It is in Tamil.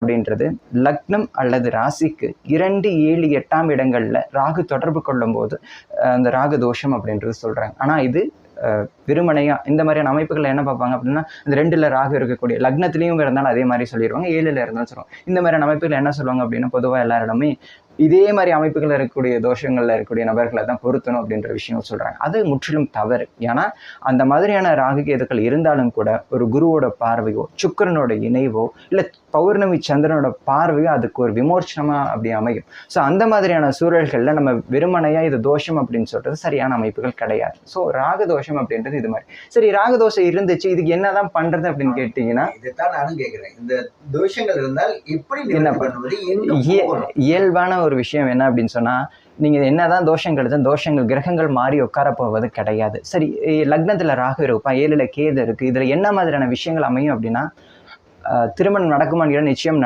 அப்படின்றது லக்னம் அல்லது ராசிக்கு 2, 7, 8ஆம் இடங்கள்ல ராகு தொடர்பு கொள்ளும்போது அந்த ராகு தோஷம் அப்படின்றது சொல்றாங்க. ஆனா இது வெறுமனையா இந்த மாதிரியான அமைப்புகள் என்ன பார்ப்பாங்க அப்படின்னா, இந்த 2ல ராகு இருக்கக்கூடிய லக்னத்திலையும் இருந்தாலும் அதே மாதிரி சொல்லிடுவாங்க, 7ல இருந்தாலும் சொல்லுவாங்க. இந்த மாதிரியான அமைப்புகள் என்ன சொல்லுவாங்க அப்படின்னா, பொதுவா எல்லாரிடமே இதே மாதிரி அமைப்புகள் இருக்கக்கூடிய தோஷங்கள்ல இருக்கக்கூடிய நபர்களை தான் பொருத்தணும் அப்படின்ற விஷயம் சொல்றாங்க. அது முற்றிலும் தவறு. ஏன்னா அந்த மாதிரியான ராகு கேதுக்கள் இருந்தாலும் கூட ஒரு குருவோட பார்வையோ, சுக்கிரனோட இணைவோ, இல்ல பௌர்ணமி சந்திரனோட பார்வையோ அதுக்கு ஒரு விமோசனமா அப்படி அமையும். ஸோ அந்த மாதிரியான சூழல்கள்ல நம்ம வெறுமனையா இது தோஷம் அப்படின்னு சொல்றது சரியான அமைப்புகள் கிடையாது. ஸோ ராகு தோஷம் அப்படின்றது இது மாதிரி. சரி, ராகு தோஷம் இருந்துச்சு, இதுக்கு என்னதான் பண்றது அப்படின்னு கேட்டீங்கன்னா, இதைத்தான் நானும் கேட்கிறேன். இந்த தோஷங்கள் இருந்தால் எப்படி என்ன பண்ணுவது? இயல்பான ஒரு விஷயம் என்ன அப்படின்னு சொன்னா, நீங்க என்னதான் தோஷங்கள் கிரகங்கள் மாறி உட்கார போவது கிடையாது. சரி, லக்னத்துல ராகு இருப்பா, 7ல கேது இருக்கு, இதுல என்ன மாதிரியான விஷயங்கள் அமையும் அப்படின்னா, திருமணம் நடக்குமான்னு நிச்சயம்